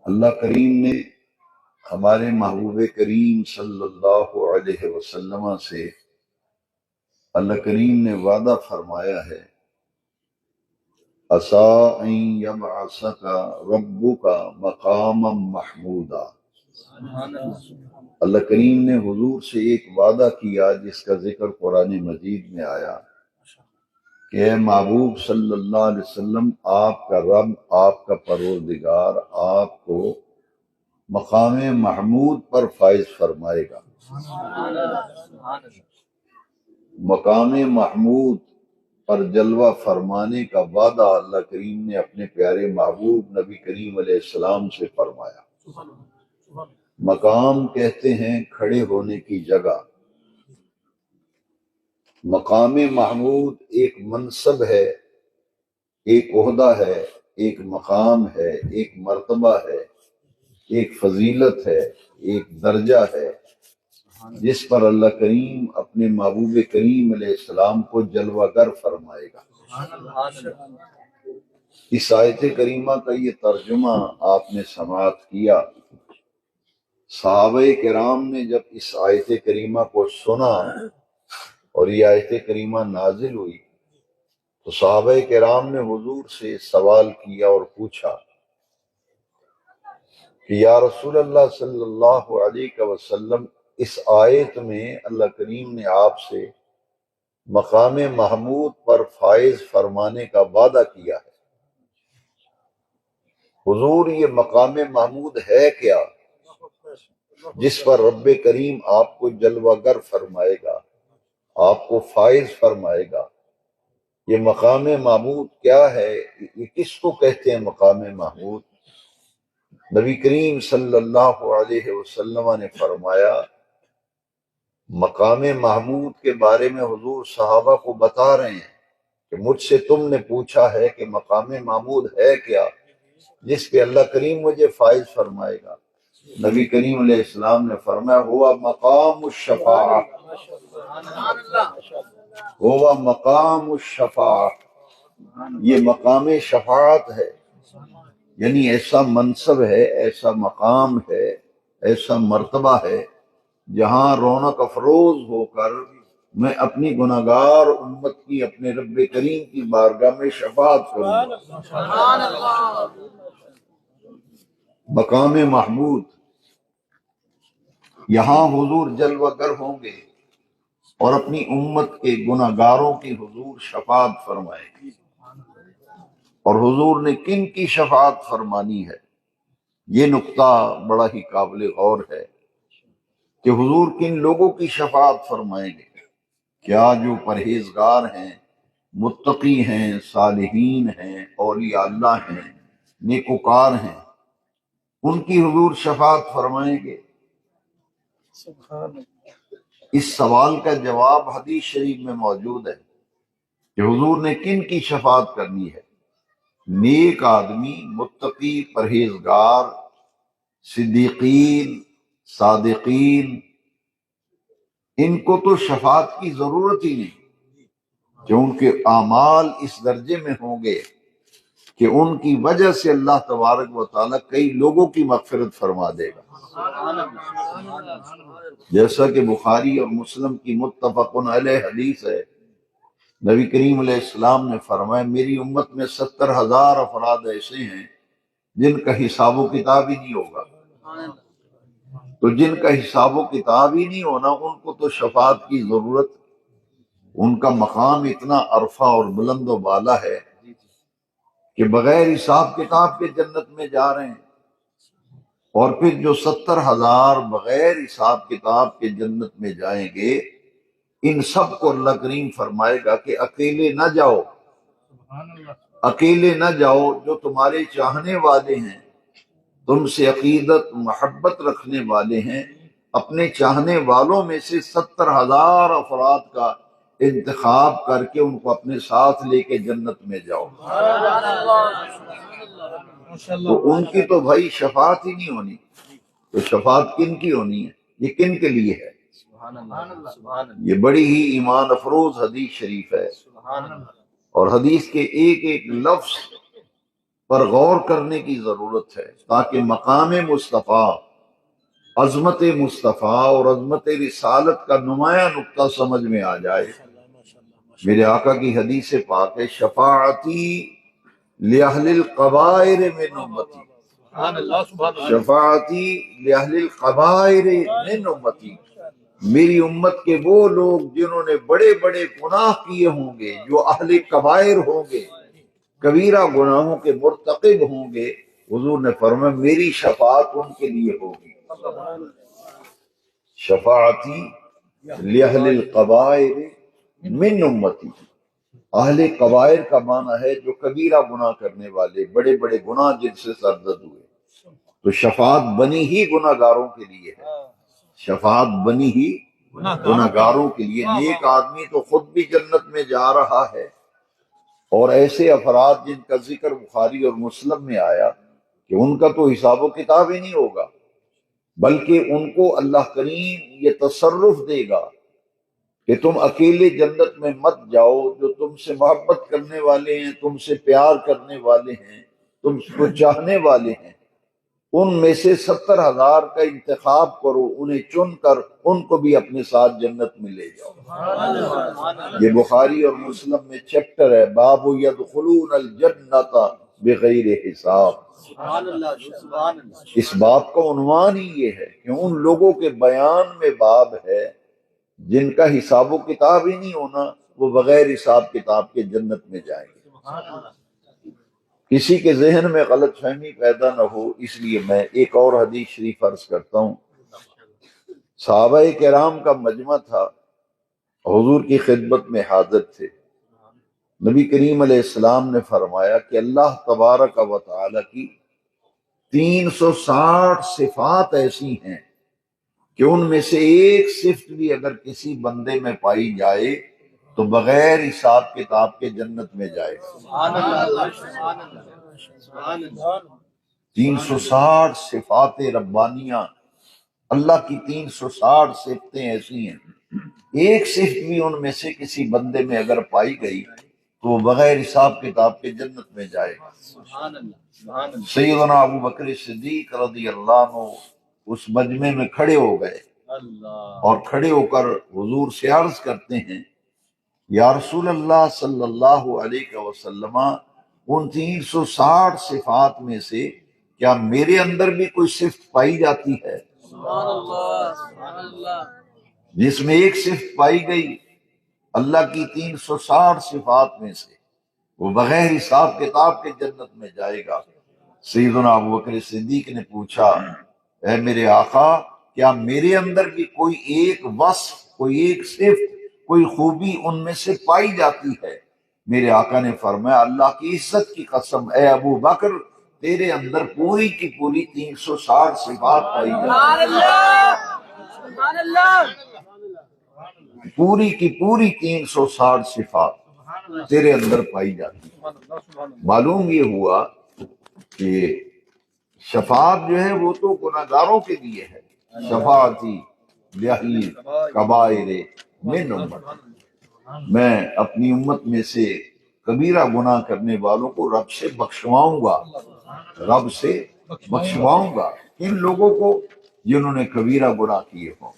اللہ کریم نے ہمارے محبوب کریم صلی اللہ علیہ وسلم سے اللہ کریم نے وعدہ فرمایا ہے، عَسَىٰ أَن يَبْعَثَكَ رَبُّكَ مَقَامًا مَحْمُودًا۔ اللہ کریم نے حضور سے ایک وعدہ کیا جس کا ذکر قرآن مجید میں آیا کہ اے محبوب صلی اللہ علیہ وسلم، آپ کا رب، آپ کا پروردگار آپ کو مقام محمود پر فائز فرمائے گا۔ مقام محمود پر جلوہ فرمانے کا وعدہ اللہ کریم نے اپنے پیارے محبوب نبی کریم علیہ السلام سے فرمایا۔ مقام کہتے ہیں کھڑے ہونے کی جگہ۔ مقام محمود ایک منصب ہے، ایک عہدہ ہے، ایک مقام ہے، ایک مرتبہ ہے، ایک فضیلت ہے، ایک درجہ ہے جس پر اللہ کریم اپنے محبوب کریم علیہ السلام کو جلوہ گر فرمائے گا۔ اس آیت کریمہ کا یہ ترجمہ آپ نے سماعت کیا۔ صحابہ کرام نے جب اس آیت کریمہ کو سنا اور یہ آیت کریمہ نازل ہوئی تو صحابہ کرام نے حضور سے سوال کیا اور پوچھا کہ یا رسول اللہ صلی اللہ علیہ وسلم، اس آیت میں اللہ کریم نے آپ سے مقام محمود پر فائز فرمانے کا وعدہ کیا ہے، حضور یہ مقام محمود ہے کیا جس پر رب کریم آپ کو جلوہ گر فرمائے گا، آپ کو فائز فرمائے گا؟ یہ مقام محمود کیا ہے؟ یہ کس کو کہتے ہیں مقام محمود؟ نبی کریم صلی اللہ علیہ وسلم نے فرمایا، مقام محمود کے بارے میں حضور صحابہ کو بتا رہے ہیں کہ مجھ سے تم نے پوچھا ہے کہ مقام محمود ہے کیا جس پہ اللہ کریم مجھے فائز فرمائے گا۔ نبی کریم علیہ السلام نے فرمایا، ہوا مقام الشفاعہ، ہوا مقام الشفاعہ، یہ مقام شفاعت ہے، یعنی ایسا منصب ہے، ایسا مقام ہے، ایسا مرتبہ ہے جہاں رونق افروز ہو کر میں اپنی گناہگار امت کی اپنے رب کریم کی بارگاہ میں شفاعت کروں گا۔ مقام محمود، یہاں حضور جلوہ گر ہوں گے اور اپنی امت کے گناہگاروں کی حضور شفاعت فرمائے گی۔ اور حضور نے کن کی شفاعت فرمانی ہے؟ یہ نقطہ بڑا ہی قابل غور ہے کہ حضور کن لوگوں کی شفاعت فرمائیں گے؟ کیا جو پرہیزگار ہیں، متقی ہیں، صالحین ہیں، اولیاء اللہ ہیں، نیکوکار ہیں، ان کی حضور شفاعت فرمائیں گے؟ اس سوال کا جواب حدیث شریف میں موجود ہے کہ حضور نے کن کی شفاعت کرنی ہے؟ نیک آدمی، متقی، پرہیزگار، صدیقین، صادقین، ان کو تو شفاعت کی ضرورت ہی نہیں کہ ان کے اعمال اس درجے میں ہوں گے کہ ان کی وجہ سے اللہ تبارک و تعالیٰ کئی لوگوں کی مغفرت فرما دے گا۔ جیسا کہ بخاری اور مسلم کی متفق علیہ حدیث ہے، نبی کریم علیہ السلام نے فرمایا، میری امت میں 70,000 افراد ایسے ہیں جن کا حساب و کتاب ہی نہیں ہوگا۔ تو جن کا حساب و کتاب ہی نہیں ہونا، ان کو تو شفاعت کی ضرورت، ان کا مقام اتنا عرفہ اور بلند و بالا ہے کہ بغیر حساب کتاب کے جنت میں جا رہے ہیں۔ اور پھر جو 70,000 بغیر حساب کتاب کے جنت میں جائیں گے، ان سب کو اللہ کریم فرمائے گا کہ اکیلے نہ جاؤ، اکیلے نہ جاؤ، جو تمہارے چاہنے والے ہیں، تم سے عقیدت محبت رکھنے والے ہیں، اپنے چاہنے والوں میں سے 70,000 افراد کا انتخاب کر کے ان کو اپنے ساتھ لے کے جنت میں جاؤ۔ تو ان کی تو بھائی شفاعت ہی نہیں ہونی، تو شفاعت کن کی ہونی ہے؟ یہ کن کے لیے ہے؟ یہ بڑی ہی ایمان افروز حدیث شریف ہے، اور حدیث کے ایک ایک لفظ پر غور کرنے کی ضرورت ہے تاکہ مقام مصطفیٰ، عظمت مصطفیٰ اور عظمت رسالت کا نمایاں نقطہ سمجھ میں آ جائے۔ میرے آقا کی حدیث پاک ہے، شفاعتی لأہل القبائر من امتی، شفاعتی لأہل القبائر من امتی، میری امت کے وہ لوگ جنہوں نے بڑے بڑے گناہ کیے ہوں گے، جو اہل کبائر ہوں گے، کبیرہ گناہوں کے مرتکب ہوں گے، حضور نے فرمایا میری شفاعت ان کے لیے ہوگی۔ شفاعتی لأہل القبائر من امتی، اہل قبائر کا معنی ہے جو کبیرہ گناہ کرنے والے، بڑے بڑے گناہ جن سے سرزد ہوئے، تو شفاعت بنی ہی گناہ گاروں کے لیے ہے، شفاعت بنی ہی گناہ گاروں کے لیے۔ نیک آدمی تو خود بھی جنت میں جا رہا ہے، اور ایسے افراد جن کا ذکر بخاری اور مسلم میں آیا کہ ان کا تو حساب و کتاب ہی نہیں ہوگا، بلکہ ان کو اللہ کریم یہ تصرف دے گا کہ تم اکیلے جنت میں مت جاؤ، جو تم سے محبت کرنے والے ہیں، تم سے پیار کرنے والے ہیں، تم کو چاہنے والے ہیں، ان میں سے 70,000 کا انتخاب کرو، انہیں چن کر ان کو بھی اپنے ساتھ جنت میں لے جاؤ۔ یہ بخاری اور مسلم میں چیپٹر ہے، باب یدخلون الجنت بغیر حساب۔ اس باب کا عنوان ہی یہ ہے کہ ان لوگوں کے بیان میں باب ہے جن کا حساب و کتاب ہی نہیں ہونا، وہ بغیر حساب کتاب کے جنت میں جائیں گے۔ کسی کے ذہن میں غلط فہمی پیدا نہ ہو، اس لیے میں ایک اور حدیث شریف عرض کرتا ہوں۔ صحابہ کرام کا مجمع تھا، حضور کی خدمت میں حاضر تھے۔ نبی کریم علیہ السلام نے فرمایا کہ اللہ تبارک و تعالی کی 360 صفات ایسی ہیں کہ ان میں سے ایک صفت بھی اگر کسی بندے میں پائی جائے تو بغیر حساب کتاب کے جنت میں جائے گا۔ 360 صفات ربانیہ، اللہ کی 360 صفتیں ایسی ہیں، ایک صفت بھی ان میں سے کسی بندے میں اگر پائی گئی تو وہ بغیر حساب کتاب کے جنت میں جائے گا۔ سیدنا ابو بکر صدیق رضی اللہ عنہ اس مجمع میں کھڑے ہو گئے اور کھڑے ہو کر حضور سے عرض کرتے ہیں، یا رسول اللہ صلی اللہ علیہ وسلم، ان 360 صفات میں سے کیا میرے اندر بھی کوئی صفت پائی جاتی ہے؟ جس میں ایک صفت پائی گئی اللہ کی 360 صفات میں سے، وہ بغیر حساب کتاب کے جنت میں جائے گا۔ سیدنا ابو بکر صدیق نے پوچھا، اے میرے آقا، کیا میرے اندر بھی کوئی ایک وصف، کوئی ایک صفت، کوئی خوبی ان میں سے پائی جاتی ہے؟ میرے آقا نے فرمایا، اللہ کی عزت کی قسم اے ابو بکر، تیرے اندر پوری کی پوری 360 صفات پائی جاتی ہیں، پوری کی پوری 360 صفات تیرے اندر پائی جاتی ہیں۔ معلوم یہ ہوا کہ شفاعت جو ہے وہ تو گناہگاروں کے لیے ہے، شفاعتی لأہل کبائر من امت، میں اپنی امت میں سے کبیرہ گناہ کرنے والوں کو رب سے بخشواؤں گا، رب سے بخشواؤں گا ان لوگوں کو جنہوں نے کبیرہ گناہ کیے ہوں۔